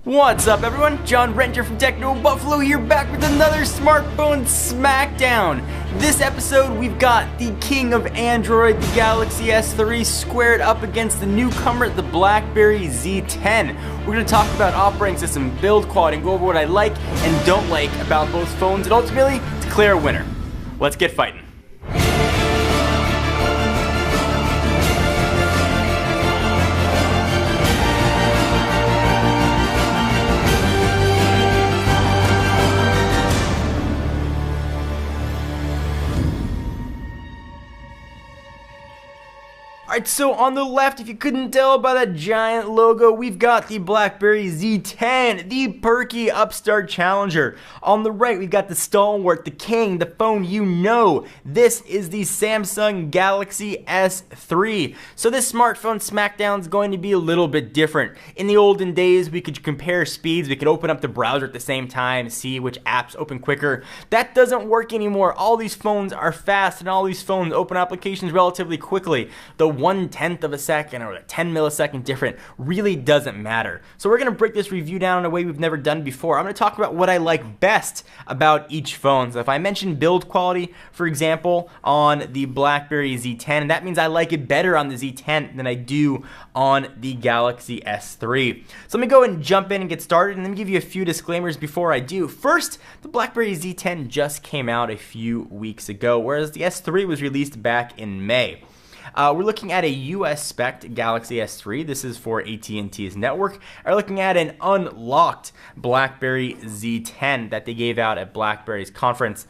What's up everyone, John Renter from Techno Buffalo here, back with another smartphone smackdown. This episode we've got the king of Android, the Galaxy S3, squared up against the newcomer, the Blackberry Z10. We're going to talk about operating system, build quality, and go over what I like and don't like about both phones, and ultimately declare a winner. Let's get fighting. Alright, so on the left, if you couldn't tell by that giant logo, we've got the Blackberry Z10, the perky upstart challenger. On the right, we've got the stalwart, the king, the phone you know. This is the Samsung Galaxy S3. So this smartphone smackdown is going to be a little bit different. In the olden days, we could compare speeds, we could open up the browser at the same time, see which apps open quicker. That doesn't work anymore. All these phones are fast, and all these phones open applications relatively quickly. The 1/10 of a second or a 10 millisecond different really doesn't matter. So we're going to break this review down in a way we've never done before. I'm going to talk about what I like best about each phone. So if I mention build quality, for example, on the Blackberry Z10, that means I like it better on the Z10 than I do on the Galaxy S3. So let me go and jump in and get started, and let me give you a few disclaimers before I do. First, the Blackberry Z10 just came out a few weeks ago, whereas the S3 was released back in May. We're looking at a US spec Galaxy S3. This is for AT&T's network. We're looking at an unlocked Blackberry Z10 that they gave out at BlackBerry's conference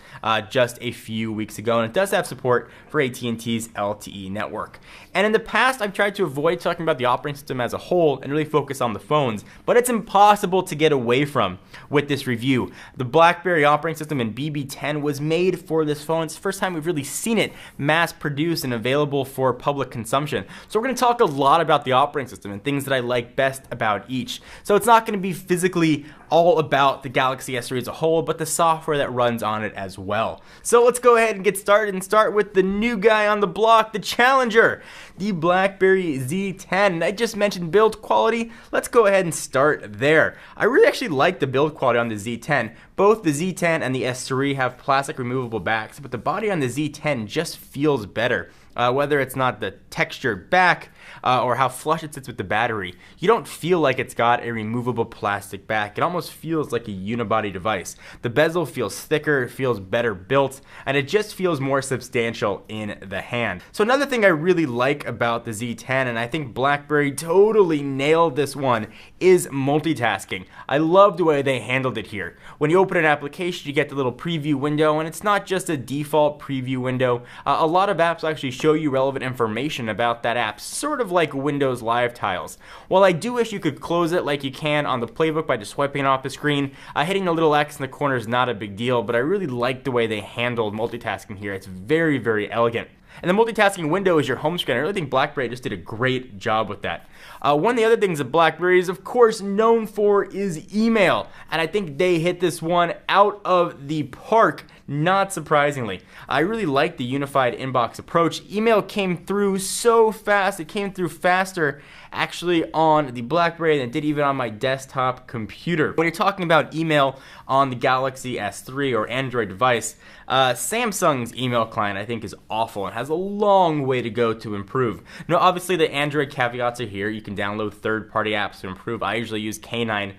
just a few weeks ago, and it does have support for AT&T's LTE network. And in the past, I've tried to avoid talking about the operating system as a whole and really focus on the phones, but it's impossible to get away from with this review. The Blackberry operating system in BB10 was made for this phone. It's the first time we've really seen it mass-produced and available for public consumption. So we're going to talk a lot about the operating system and things that I like best about each. So it's not going to be physically all about the Galaxy S3 as a whole, but the software that runs on it as well. So let's go ahead and get started and start with the new guy on the block, the challenger, the Blackberry Z10. I just mentioned build quality. Let's go ahead and start there. I really actually like the build quality on the Z10. Both the Z10 and the S3 have plastic removable backs, but the body on the Z10 just feels better. Whether it's not the textured back or how flush it sits with the battery, you don't feel like it's got a removable plastic back. It almost feels like a unibody device. The bezel feels thicker, it feels better built, and it just feels more substantial in the hand. So another thing I really like about the Z10, and I think BlackBerry totally nailed this one, is multitasking. I love the way they handled it here. When you open an application, you get the little preview window, and it's not just a default preview window. A lot of apps actually show you relevant information about that app, sort of like Windows Live tiles. While I do wish you could close it like you can on the playbook by just swiping it off the screen, hitting the little X in the corner is not a big deal, but I really like the way they handled multitasking here. It's very, very elegant. And the multitasking window is your home screen. I really think BlackBerry just did a great job with that. One of the other things that BlackBerry is, of course, known for is email. And I think they hit this one out of the park, not surprisingly. I really like the unified inbox approach. Email came through so fast. It came through faster actually on the BlackBerry than it did even on my desktop computer. When you're talking about email on the Galaxy S3 or Android device, Samsung's email client I think is awful and has a long way to go to improve. Now obviously the Android caveats are here. You can download third-party apps to improve. I usually use K9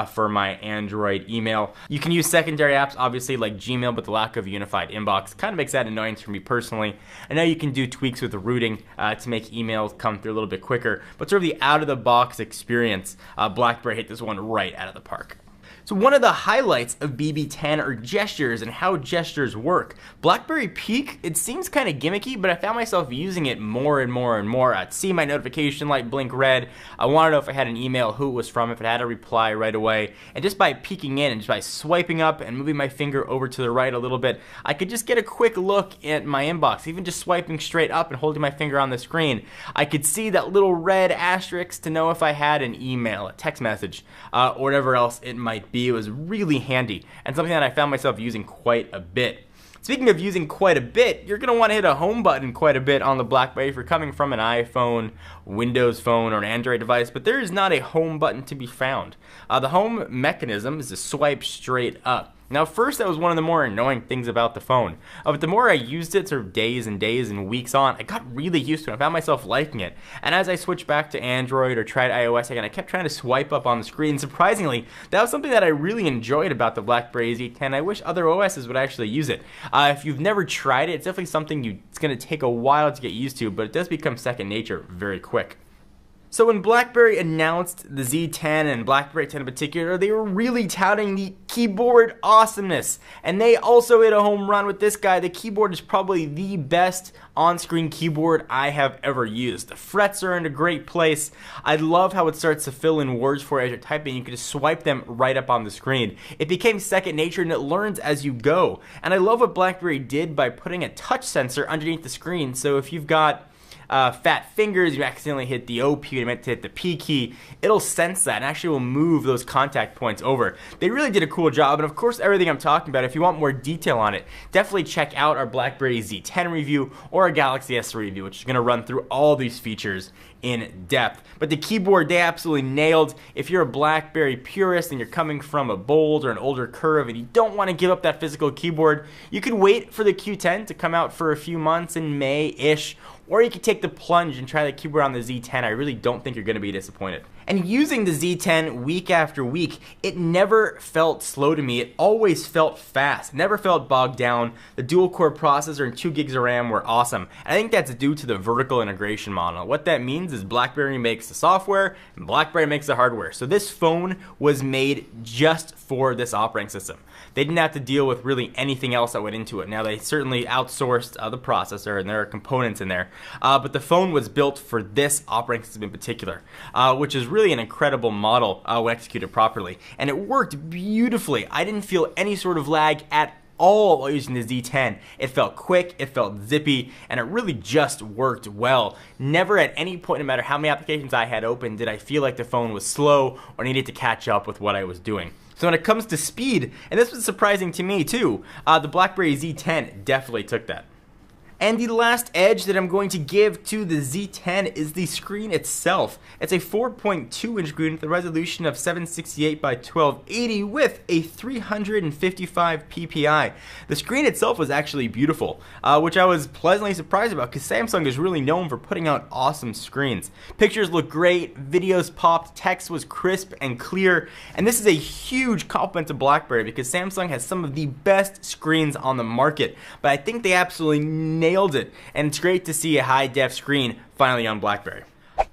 for my Android email. You can use secondary apps obviously like Gmail, but the lack of a unified inbox kind of makes that annoying for me personally. I know you can do tweaks with the routing to make emails come through a little bit quicker, but sort of the out-of-the-box experience, BlackBerry hit this one right out of the park. So one of the highlights of BB10 are gestures and how gestures work. BlackBerry Peek, it seems kind of gimmicky, but I found myself using it more and more and more. I'd see my notification light blink red. I wanted to know if I had an email, who it was from, if it had a reply right away. And just by peeking in and just by swiping up and moving my finger over to the right a little bit, I could just get a quick look at my inbox. Even just swiping straight up and holding my finger on the screen, I could see that little red asterisk to know if I had an email, a text message, or whatever else it might be. It was really handy and something that I found myself using quite a bit. Speaking of using quite a bit, you're going to want to hit a home button quite a bit on the BlackBerry if you're coming from an iPhone, Windows Phone, or an Android device, but there is not a home button to be found. The home mechanism is to swipe straight up. Now, first, that was one of the more annoying things about the phone. But the more I used it, sort of days and days and weeks on, I got really used to it. I found myself liking it. And as I switched back to Android or tried iOS again, I kept trying to swipe up on the screen. Surprisingly, that was something that I really enjoyed about the BlackBerry Z10. I wish other OSs would actually use it. If you've never tried it, it's definitely something it's going to take a while to get used to, but it does become second nature very quick. So when BlackBerry announced the Z10 and BlackBerry 10 in particular, they were really touting the keyboard awesomeness. And they also hit a home run with this guy. The keyboard is probably the best on-screen keyboard I have ever used. The frets are in a great place. I love how it starts to fill in words for you as you're typing. You can just swipe them right up on the screen. It became second nature and it learns as you go. And I love what BlackBerry did by putting a touch sensor underneath the screen. So if you've got fat fingers, you accidentally hit the O key, you meant to hit the P key, it'll sense that and actually will move those contact points over. They really did a cool job, and of course everything I'm talking about, if you want more detail on it, definitely check out our BlackBerry Z10 review or our Galaxy S3 review, which is going to run through all these features in depth. But the keyboard, they absolutely nailed. If you're a BlackBerry purist and you're coming from a bold or an older curve and you don't want to give up that physical keyboard, you could wait for the Q10 to come out for a few months in May-ish, or you could take the plunge and try the keyboard on the Z10. I really don't think you're going to be disappointed. And using the Z10 week after week, it never felt slow to me. It always felt fast. It never felt bogged down. The dual-core processor and 2 gigs of RAM were awesome. And I think that's due to the vertical integration model. What that means is BlackBerry makes the software and BlackBerry makes the hardware. So this phone was made just for this operating system. They didn't have to deal with really anything else that went into it. Now, they certainly outsourced the processor, and there are components in there. But the phone was built for this operating system in particular, which is really an incredible model when executed properly. And it worked beautifully. I didn't feel any sort of lag at all while using the Z10. It felt quick, it felt zippy, and it really just worked well. Never at any point, no matter how many applications I had open, did I feel like the phone was slow or needed to catch up with what I was doing. So when it comes to speed, and this was surprising to me too, the BlackBerry Z10 definitely took that. And the last edge that I'm going to give to the Z10 is the screen itself. It's a 4.2 inch screen with a resolution of 768 by 1280 with a 355 ppi. The screen itself was actually beautiful, which I was pleasantly surprised about because Samsung is really known for putting out awesome screens. Pictures look great, videos popped, text was crisp and clear, and this is a huge compliment to BlackBerry because Samsung has some of the best screens on the market, but I think they absolutely nailed it, and it's great to see a high-def screen finally on BlackBerry.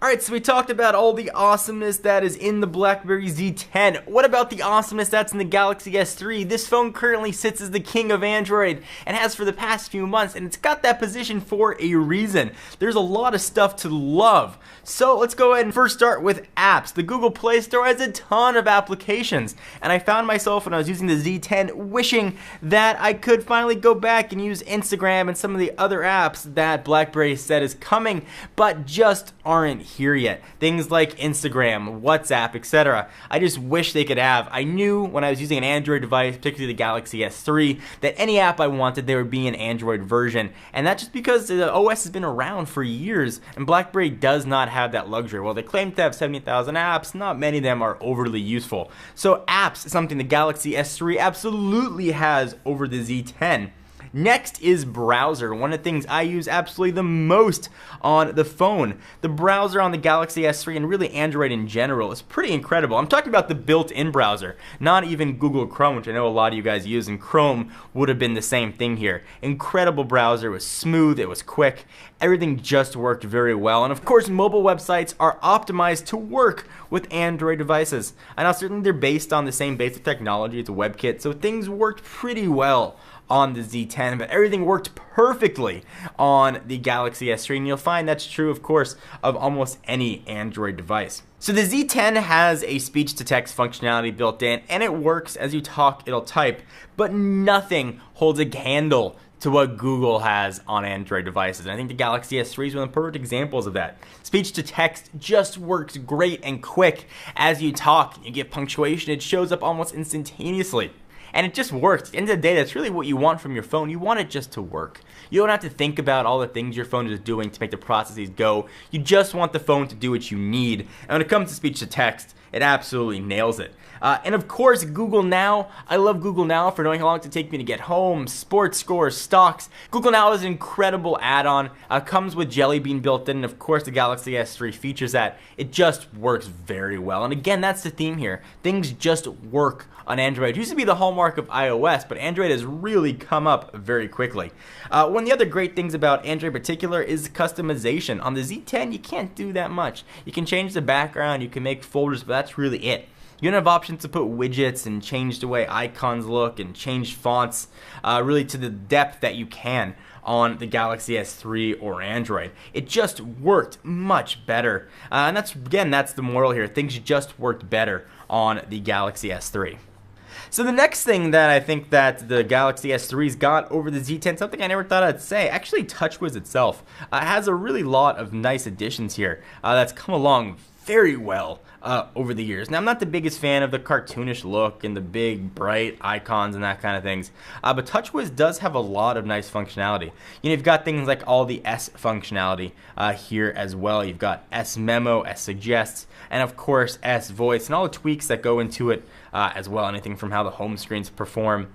Alright, so we talked about all the awesomeness that is in the BlackBerry Z10. What about the awesomeness that's in the Galaxy S3? This phone currently sits as the king of Android and has for the past few months, and it's got that position for a reason. There's a lot of stuff to love. So let's go ahead and first start with apps. The Google Play Store has a ton of applications, and I found myself when I was using the Z10 wishing that I could finally go back and use Instagram and some of the other apps that BlackBerry said is coming, but just aren't here yet. Things like Instagram, WhatsApp, etc. I just wish they could have. I knew when I was using an Android device, particularly the Galaxy S3, that any app I wanted, there would be an Android version. And that's just because the OS has been around for years, and BlackBerry does not have that luxury. While they claim to have 70,000 apps, not many of them are overly useful. So apps is something the Galaxy S3 absolutely has over the Z10. Next is browser, one of the things I use absolutely the most on the phone. The browser on the Galaxy S3 and really Android in general is pretty incredible. I'm talking about the built-in browser, not even Google Chrome, which I know a lot of you guys use, and Chrome would have been the same thing here. Incredible browser, it was smooth, it was quick, everything just worked very well. And of course, mobile websites are optimized to work with Android devices. And now certainly they're based on the same basic technology, it's a WebKit, so things worked pretty well on the Z10, but everything worked perfectly on the Galaxy S3, and you'll find that's true, of course, of almost any Android device. So the Z10 has a speech-to-text functionality built in, and it works as you talk, it'll type, but nothing holds a candle to what Google has on Android devices. And I think the Galaxy S3 is one of the perfect examples of that. Speech-to-text just works great and quick as you talk. You get punctuation, it shows up almost instantaneously. and it just works. At the end of the day, that's really what you want from your phone. You want it just to work. You don't have to think about all the things your phone is doing to make the processes go. You just want the phone to do what you need. And when it comes to speech to text, it absolutely nails it. And of course, Google Now. I love Google Now for knowing how long it takes me to get home, sports scores, stocks. Google Now is an incredible add-on. Comes with Jelly Bean built in, and of course the Galaxy S3 features that. It just works very well. And again, that's the theme here. Things just work on Android. It used to be the hallmark of iOS, but Android has really come up very quickly. One of the other great things about Android in particular is customization. On the Z10, you can't do that much. You can change the background, you can make folders, but that's really it. You don't have options to put widgets and change the way icons look and change fonts really to the depth that you can on the Galaxy S3 or Android. It just worked much better. And that's the moral here. Things just worked better on the Galaxy S3. So the next thing that I think that the Galaxy S3's got over the Z10, something I never thought I'd say, actually TouchWiz itself has a really lot of nice additions here that's come along very well over the years. Now, I'm not the biggest fan of the cartoonish look and the big, bright icons and that kind of things, but TouchWiz does have a lot of nice functionality. You know, you've got things like all the S functionality here as well. You've got S Memo, S Suggests, and of course S Voice, and all the tweaks that go into it as well. Anything from how the home screens perform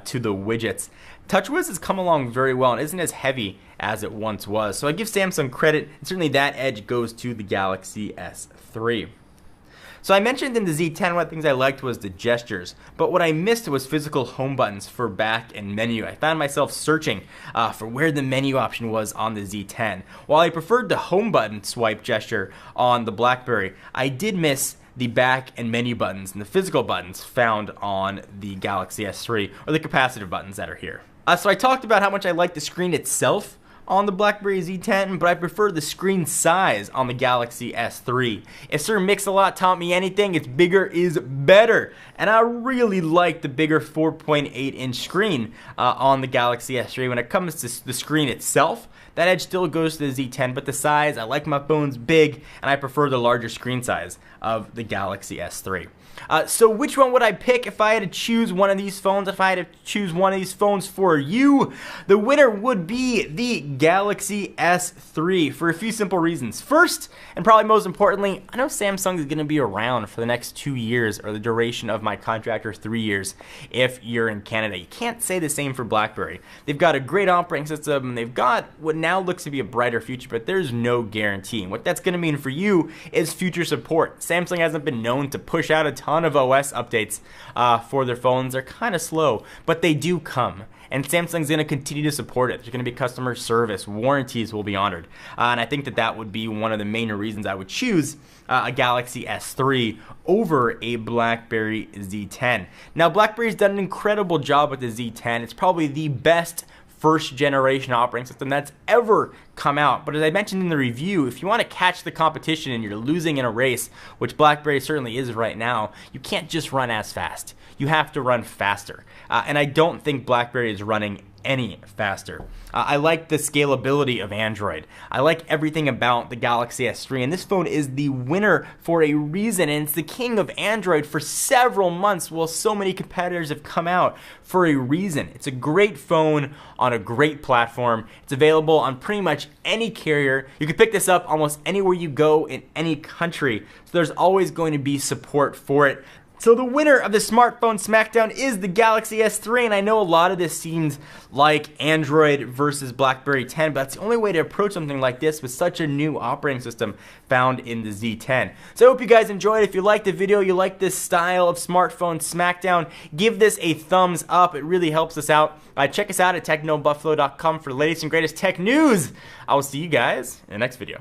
to the widgets. TouchWiz has come along very well and isn't as heavy as it once was. So I give Samsung credit, and certainly that edge goes to the Galaxy S3. So I mentioned in the Z10 one of the things I liked was the gestures, but what I missed was physical home buttons for back and menu. I found myself searching for where the menu option was on the Z10. While I preferred the home button swipe gesture on the Blackberry, I did miss the back and menu buttons and the physical buttons found on the Galaxy S3, or the capacitive buttons that are here. So I talked about how much I like the screen itself on the Blackberry Z10, but I prefer the screen size on the Galaxy S3. If Sir Mix-a-Lot taught me anything, it's bigger is better. And I really like the bigger 4.8-inch screen on the Galaxy S3. When it comes to the screen itself, that edge still goes to the Z10, but the size, I like my phones big, and I prefer the larger screen size of the Galaxy S3. So which one would I pick if I had to choose one of these phones? If I had to choose one of these phones for you, the winner would be the Galaxy S3 for a few simple reasons. First, and probably most importantly, I know Samsung is going to be around for the next 2 years, or the duration of my contract, or 3 years if you're in Canada. You can't say the same for Blackberry. They've got a great operating system, and they've got what now looks to be a brighter future, but there's no guarantee. And what that's going to mean for you is future support. Samsung hasn't been known to push out a ton of OS updates for their phones. They're kind of slow, but they do come. And Samsung's going to continue to support it. There's going to be customer service. Warranties will be honored. And I think that that would be one of the main reasons I would choose a Galaxy S3 over a Blackberry Z10. Now, BlackBerry's done an incredible job with the Z10. It's probably the best first generation operating system that's ever come out. But as I mentioned in the review, if you want to catch the competition and you're losing in a race, which BlackBerry certainly is right now, you can't just run as fast. You have to run faster. And I don't think BlackBerry is running any faster. I like the scalability of Android. I like everything about the Galaxy S3, and this phone is the winner for a reason, and it's the king of Android for several months while so many competitors have come out for a reason. It's a great phone on a great platform. It's available on pretty much any carrier. You can pick this up almost anywhere you go in any country, so there's always going to be support for it. So the winner of the smartphone smackdown is the Galaxy S3, and I know a lot of this seems like Android versus BlackBerry 10, but that's the only way to approach something like this with such a new operating system found in the Z10. So I hope you guys enjoyed. If you liked the video, you like this style of smartphone smackdown, give this a thumbs up. It really helps us out. Check us out at technobuffalo.com for the latest and greatest tech news. I will see you guys in the next video.